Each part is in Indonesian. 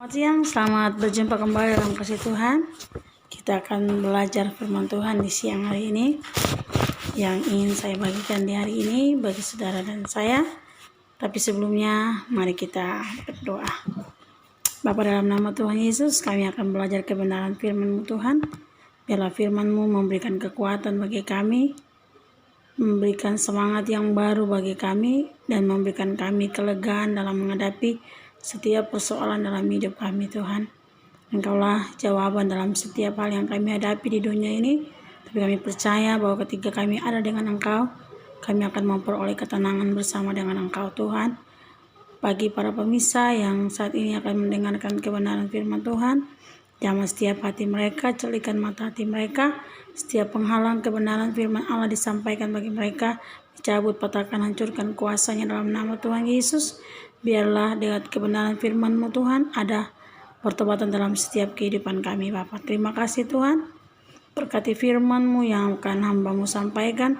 Selamat siang, selamat berjumpa kembali dalam kasih Tuhan. Kita akan belajar firman Tuhan di siang hari ini. Yang ingin saya bagikan di hari ini bagi saudara dan saya. Tapi sebelumnya, mari kita berdoa. Bapa, dalam nama Tuhan Yesus, kami akan belajar kebenaran firman-Mu Tuhan. Biarlah firman-Mu memberikan kekuatan bagi kami, memberikan semangat yang baru bagi kami, dan memberikan kami kelegaan dalam menghadapi setiap persoalan dalam hidup kami, Tuhan. Engkaulah jawaban dalam setiap hal yang kami hadapi di dunia ini. Tapi kami percaya bahwa ketika kami ada dengan Engkau, kami akan memperoleh ketenangan bersama dengan Engkau, Tuhan. Bagi para pemirsa yang saat ini akan mendengarkan kebenaran firman Tuhan, jamah setiap hati mereka, celikan mata hati mereka, setiap penghalang kebenaran firman Allah disampaikan bagi mereka, dicabut, patahkan, hancurkan kuasanya dalam nama Tuhan Yesus. Biarlah dengan kebenaran firman-Mu Tuhan ada pertobatan dalam setiap kehidupan kami, Bapa. Terima kasih Tuhan. Berkati firman-Mu yang akan hamba-Mu sampaikan.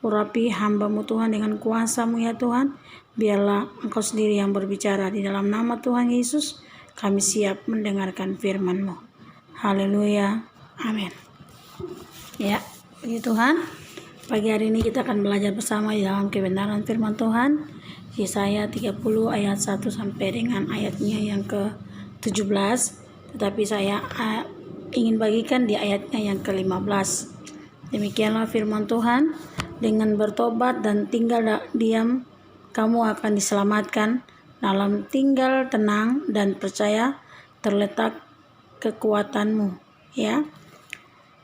Urapi hamba-Mu Tuhan dengan kuasa-Mu ya Tuhan. Biarlah Engkau sendiri yang berbicara di dalam nama Tuhan Yesus. Kami siap mendengarkan firman-Mu. Haleluya. Amin. Ya, puji Tuhan. Pagi hari ini kita akan belajar bersama di dalam kebenaran firman Tuhan. Yesaya 30 ayat 1 sampai dengan ayatnya yang ke-17. Tetapi saya ingin bagikan di ayatnya yang ke-15. Demikianlah firman Tuhan, dengan bertobat dan tinggal diam, kamu akan diselamatkan. Dalam tinggal tenang dan percaya terletak kekuatanmu. Ya,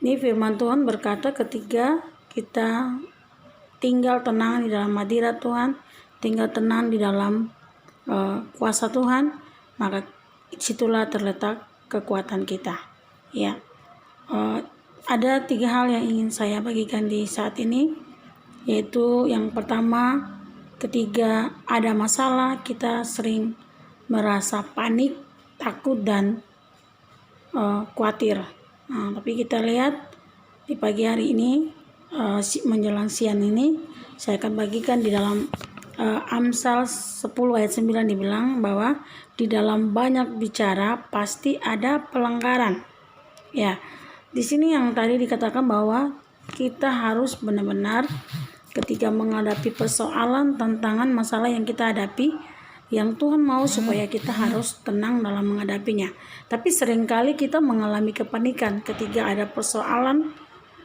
ini firman Tuhan berkata ketika kita tinggal tenang di dalam hadirat Tuhan, tinggal tenang di dalam kuasa Tuhan, maka situlah terletak kekuatan kita. Ya, ada 3 hal yang ingin saya bagikan di saat ini, yaitu yang pertama, ketika ada masalah kita sering merasa panik, takut dan khawatir. Tapi kita lihat di pagi hari ini, menjelang siang ini, saya akan bagikan di dalam Amsal 10 ayat 9 dibilang bahwa di dalam banyak bicara pasti ada pelanggaran. Ya, di sini yang tadi dikatakan bahwa kita harus benar-benar ketika menghadapi persoalan, tantangan, masalah yang kita hadapi, yang Tuhan mau supaya kita harus tenang dalam menghadapinya. Tapi seringkali kita mengalami kepanikan ketika ada persoalan,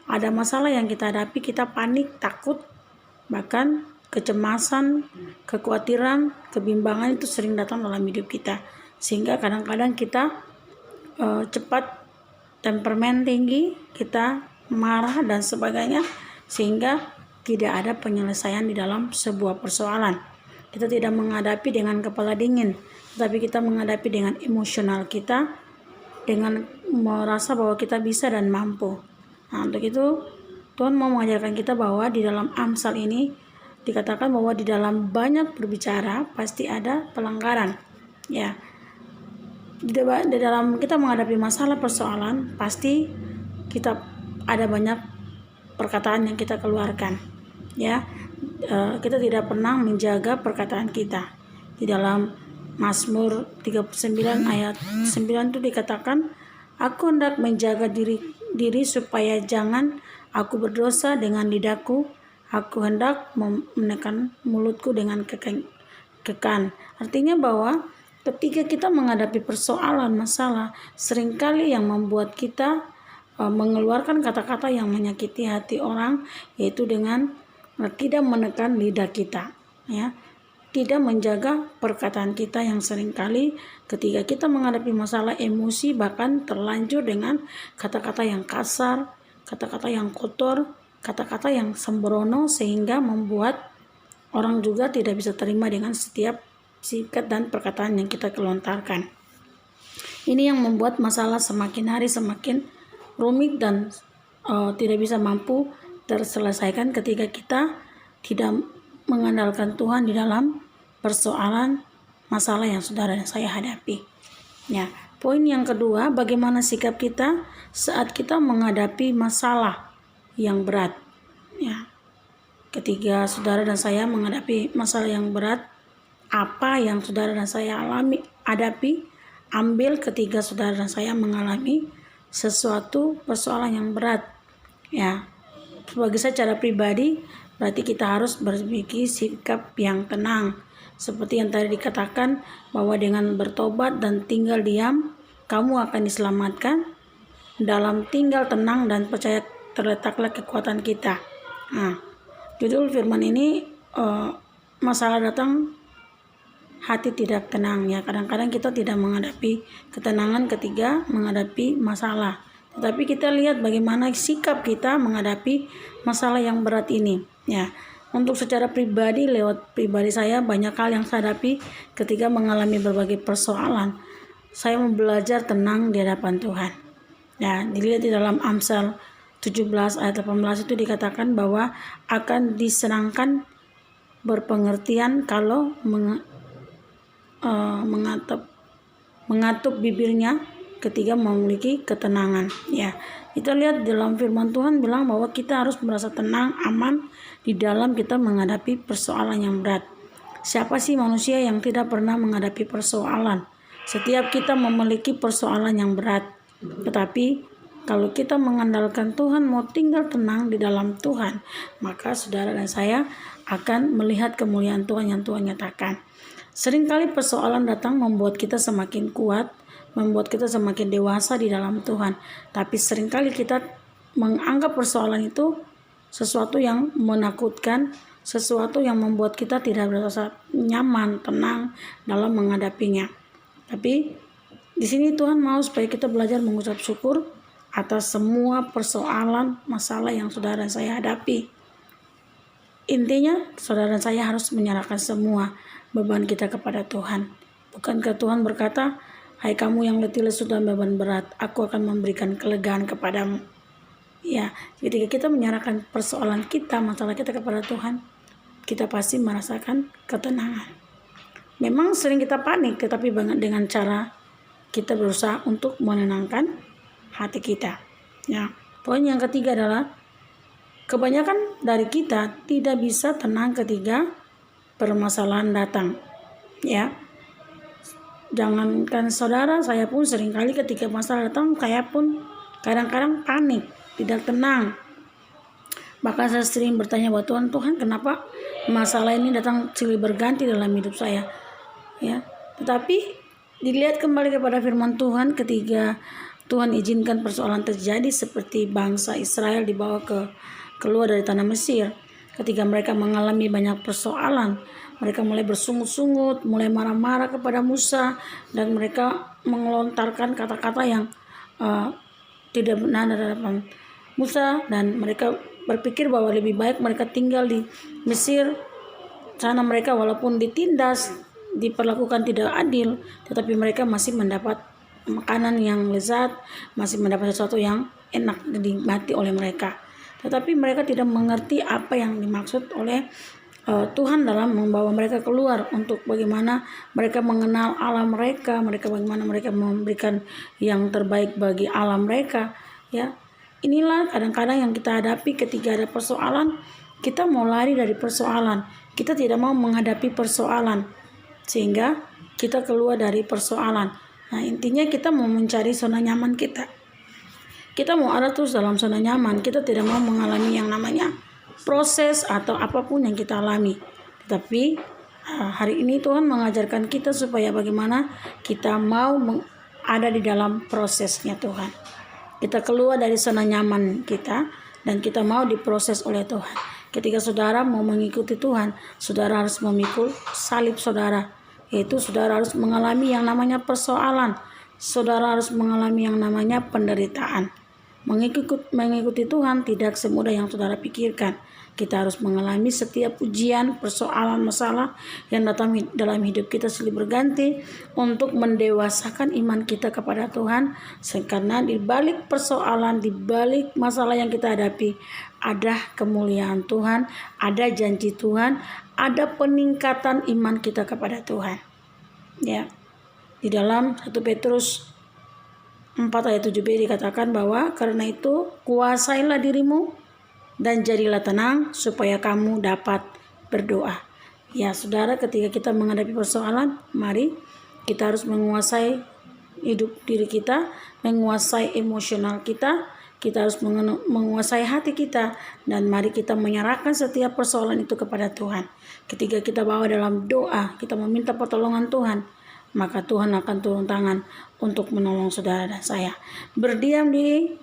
ada masalah yang kita hadapi, kita panik, takut, bahkan kecemasan, kekhawatiran, kebimbangan itu sering datang dalam hidup kita. Sehingga kadang-kadang kita cepat temperamen tinggi, kita marah dan sebagainya, sehingga tidak ada penyelesaian di dalam sebuah persoalan. Kita tidak menghadapi dengan kepala dingin, tetapi kita menghadapi dengan emosional kita, dengan merasa bahwa kita bisa dan mampu. Untuk itu Tuhan mau mengajarkan kita bahwa di dalam Amsal ini dikatakan bahwa di dalam banyak berbicara pasti ada pelanggaran. Ya, di dalam kita menghadapi masalah persoalan pasti kita ada banyak perkataan yang kita keluarkan. Ya, kita tidak pernah menjaga perkataan kita. Di dalam Mazmur 39 ayat 9 itu dikatakan, aku hendak menjaga diri supaya jangan aku berdosa dengan lidahku. Aku hendak menekan mulutku dengan kekan. Artinya bahwa ketika kita menghadapi persoalan, masalah, seringkali yang membuat kita mengeluarkan kata-kata yang menyakiti hati orang, yaitu dengan tidak menekan lidah kita. Ya, tidak menjaga perkataan kita yang seringkali ketika kita menghadapi masalah, emosi bahkan terlanjur dengan kata-kata yang kasar, kata-kata yang kotor, kata-kata yang sembrono, sehingga membuat orang juga tidak bisa terima dengan setiap sikap dan perkataan yang kita kelontarkan. Ini yang membuat masalah semakin hari semakin rumit dan tidak bisa mampu terselesaikan ketika kita tidak mengandalkan Tuhan di dalam persoalan masalah yang saudara dan saya hadapi. Ya, poin yang kedua, bagaimana sikap kita saat kita menghadapi masalah yang berat. Ya, ketika saudara dan saya menghadapi masalah yang berat, apa yang saudara dan saya hadapi, ambil ketika saudara dan saya mengalami sesuatu persoalan yang berat. Ya, bagi saya secara pribadi berarti kita harus berpikir sikap yang tenang. Seperti yang tadi dikatakan bahwa dengan bertobat dan tinggal diam, kamu akan diselamatkan. Dalam tinggal tenang dan percaya terletaklah kekuatan kita. Nah, judul firman ini masalah datang, hati tidak tenang. Ya, kadang-kadang kita tidak menghadapi ketenangan ketika menghadapi masalah. Tetapi kita lihat bagaimana sikap kita menghadapi masalah yang berat ini. Ya, untuk secara pribadi, lewat pribadi saya banyak hal yang saya hadapi ketika mengalami berbagai persoalan. Saya mau belajar tenang di hadapan Tuhan. Ya, dilihat di dalam Amsal 17 ayat 18 itu dikatakan bahwa akan disenangkan berpengertian kalau mengatup bibirnya ketika memiliki ketenangan. Ya, kita lihat dalam firman Tuhan bilang bahwa kita harus merasa tenang, aman di dalam kita menghadapi persoalan yang berat. Siapa sih manusia yang tidak pernah menghadapi persoalan? Setiap kita memiliki persoalan yang berat. Tetapi kalau kita mengandalkan Tuhan, mau tinggal tenang di dalam Tuhan, maka saudara dan saya akan melihat kemuliaan Tuhan yang Tuhan nyatakan. Seringkali persoalan datang membuat kita semakin kuat, membuat kita semakin dewasa di dalam Tuhan. Tapi seringkali kita menganggap persoalan itu sesuatu yang menakutkan, sesuatu yang membuat kita tidak merasa nyaman, tenang dalam menghadapinya. Tapi di sini Tuhan mau supaya kita belajar mengucap syukur atas semua persoalan, masalah yang saudara dan saya hadapi. Intinya, saudara dan saya harus menyerahkan semua beban kita kepada Tuhan. Bukankah Tuhan berkata, "Hai kamu yang letih lesu dan beban berat, aku akan memberikan kelegaan kepadamu." Ya, ketika kita menyerahkan persoalan kita, masalah kita kepada Tuhan, kita pasti merasakan ketenangan. Memang sering kita panik, tetapi dengan cara kita berusaha untuk menenangkan hati kita. Ya, poin yang ketiga adalah kebanyakan dari kita tidak bisa tenang ketika permasalahan datang. Ya, jangankan saudara, saya pun seringkali ketika masalah datang, saya pun kadang-kadang panik, tidak tenang. Bahkan saya sering bertanya buat Tuhan, kenapa masalah ini datang silih berganti dalam hidup saya? Ya, tetapi dilihat kembali kepada firman Tuhan ketika Tuhan izinkan persoalan terjadi seperti bangsa Israel dibawa keluar dari tanah Mesir. Ketika mereka mengalami banyak persoalan, mereka mulai bersungut-sungut, mulai marah-marah kepada Musa, dan mereka mengelontarkan kata-kata yang tidak benar dari hadapan Musa, dan mereka berpikir bahwa lebih baik mereka tinggal di Mesir. Sana mereka walaupun ditindas, diperlakukan tidak adil, tetapi mereka masih mendapat makanan yang lezat, masih mendapat sesuatu yang enak dinikmati oleh mereka. Tetapi mereka tidak mengerti apa yang dimaksud oleh Tuhan dalam membawa mereka keluar, untuk bagaimana mereka mengenal Allah mereka, bagaimana mereka memberikan yang terbaik bagi alam mereka. Ya, inilah kadang-kadang yang kita hadapi ketika ada persoalan. Kita mau lari dari persoalan, kita tidak mau menghadapi persoalan, sehingga kita keluar dari persoalan. Nah, intinya kita mau mencari zona nyaman kita. Kita mau ada terus dalam zona nyaman. Kita tidak mau mengalami yang namanya proses atau apapun yang kita alami. Tetapi hari ini Tuhan mengajarkan kita supaya bagaimana kita mau ada di dalam prosesnya Tuhan. Kita keluar dari zona nyaman kita dan kita mau diproses oleh Tuhan. Ketika saudara mau mengikuti Tuhan, saudara harus memikul salib saudara. Yaitu saudara harus mengalami yang namanya persoalan. Saudara harus mengalami yang namanya penderitaan. Mengikuti Tuhan tidak semudah yang saudara pikirkan. Kita harus mengalami setiap ujian, persoalan, masalah yang datang dalam hidup kita silih berganti untuk mendewasakan iman kita kepada Tuhan. Karena di balik persoalan, di balik masalah yang kita hadapi, ada kemuliaan Tuhan, ada janji Tuhan, ada peningkatan iman kita kepada Tuhan. Ya, di dalam 1 Petrus 4 ayat 7b dikatakan bahwa karena itu kuasailah dirimu dan jadilah tenang supaya kamu dapat berdoa. Ya saudara, ketika kita menghadapi persoalan, mari kita harus menguasai hidup diri kita, menguasai emosional kita. Kita harus menguasai hati kita, dan mari kita menyerahkan setiap persoalan itu kepada Tuhan. Ketika kita bawa dalam doa, kita meminta pertolongan Tuhan, maka Tuhan akan turun tangan untuk menolong saudara dan saya. Berdiam diri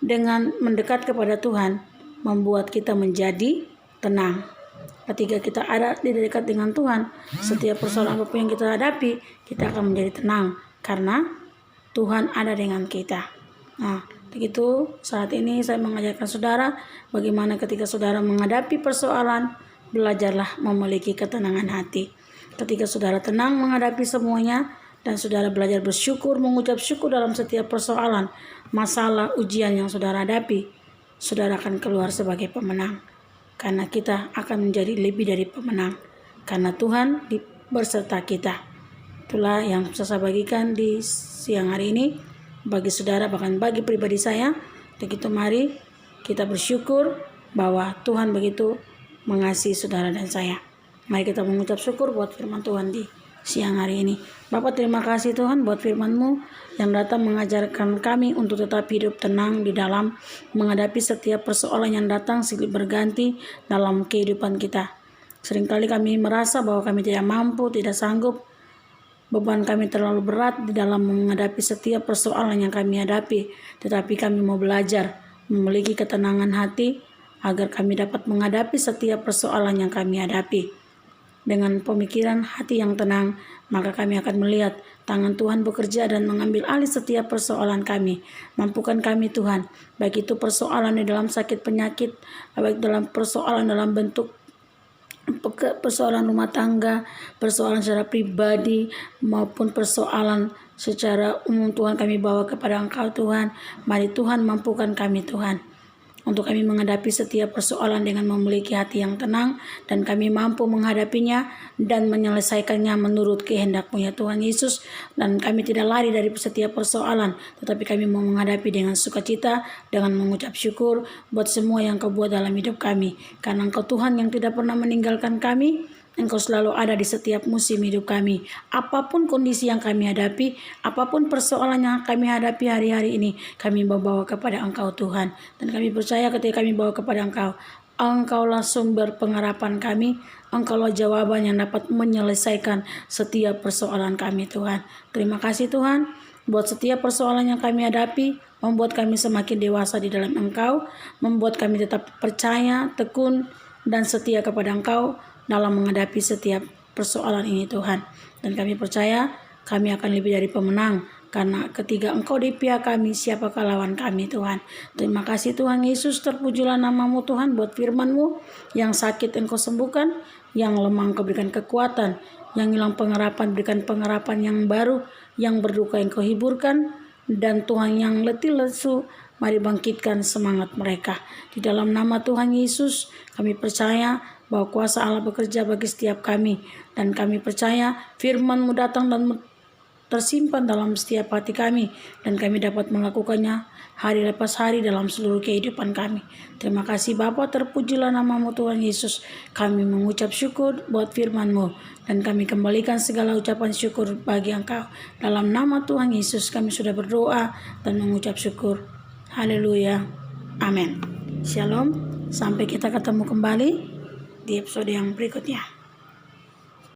dengan mendekat kepada Tuhan membuat kita menjadi tenang. Ketika kita ada di dekat dengan Tuhan, setiap persoalan apapun yang kita hadapi, kita akan menjadi tenang karena Tuhan ada dengan kita. Nah, begitu saat ini saya mengajarkan saudara bagaimana ketika saudara menghadapi persoalan, belajarlah memiliki ketenangan hati. Ketika saudara tenang menghadapi semuanya dan saudara belajar bersyukur, mengucap syukur dalam setiap persoalan, masalah, ujian yang saudara hadapi, saudara akan keluar sebagai pemenang. Karena kita akan menjadi lebih dari pemenang. Karena Tuhan berserta kita. Itulah yang bisa saya bagikan di siang hari ini bagi saudara, bahkan bagi pribadi saya. Begitu mari kita bersyukur bahwa Tuhan begitu mengasihi saudara dan saya. Mari kita mengucap syukur buat firman Tuhan di siang hari ini. Bapa, terima kasih Tuhan buat firman-Mu yang datang mengajarkan kami untuk tetap hidup tenang di dalam menghadapi setiap persoalan yang datang silih berganti dalam kehidupan kita. Seringkali kami merasa bahwa kami tidak mampu, tidak sanggup. Beban kami terlalu berat di dalam menghadapi setiap persoalan yang kami hadapi. Tetapi kami mau belajar memiliki ketenangan hati agar kami dapat menghadapi setiap persoalan yang kami hadapi. Dengan pemikiran hati yang tenang, maka kami akan melihat tangan Tuhan bekerja dan mengambil alih setiap persoalan kami. Mampukan kami Tuhan, baik itu persoalan di dalam sakit penyakit, baik dalam persoalan dalam bentuk persoalan rumah tangga, persoalan secara pribadi, maupun persoalan secara umum Tuhan kami bawa kepada Engkau Tuhan. Mari Tuhan mampukan kami Tuhan, untuk kami menghadapi setiap persoalan dengan memiliki hati yang tenang, dan kami mampu menghadapinya dan menyelesaikannya menurut kehendak-Mu ya Tuhan Yesus. Dan kami tidak lari dari setiap persoalan, tetapi kami mau menghadapi dengan sukacita, dengan mengucap syukur buat semua yang Kau buat dalam hidup kami. Karena Engkau Tuhan yang tidak pernah meninggalkan kami, Engkau selalu ada di setiap musim hidup kami. Apapun kondisi yang kami hadapi, apapun persoalan yang kami hadapi hari-hari ini, kami bawa kepada Engkau Tuhan. Dan kami percaya ketika kami bawa kepada Engkau, Engkaulah sumber pengharapan kami, Engkaulah jawaban yang dapat menyelesaikan setiap persoalan kami Tuhan. Terima kasih Tuhan, buat setiap persoalan yang kami hadapi, membuat kami semakin dewasa di dalam Engkau, membuat kami tetap percaya, tekun, dan setia kepada Engkau dalam menghadapi setiap persoalan ini Tuhan. Dan kami percaya kami akan lebih dari pemenang, karena ketika Engkau di pihak kami, siapakah lawan kami Tuhan. Terima kasih Tuhan Yesus, terpujilah nama-Mu Tuhan buat firman-Mu. Yang sakit Engkau sembuhkan, yang lemah Engkau berikan kekuatan, yang hilang pengharapan berikan pengharapan yang baru, yang berduka Engkau hiburkan, dan Tuhan yang letih lesu, mari bangkitkan semangat mereka. Di dalam nama Tuhan Yesus kami percaya bahwa kuasa Allah bekerja bagi setiap kami, dan kami percaya firman-Mu datang dan tersimpan dalam setiap hati kami, dan kami dapat melakukannya hari lepas hari dalam seluruh kehidupan kami. Terima kasih Bapa, terpujilah nama-Mu Tuhan Yesus. Kami mengucap syukur buat firman-Mu, dan kami kembalikan segala ucapan syukur bagi Engkau. Dalam nama Tuhan Yesus kami sudah berdoa dan mengucap syukur. Haleluya. Amin. Shalom. Sampai kita ketemu kembali di episode yang berikutnya.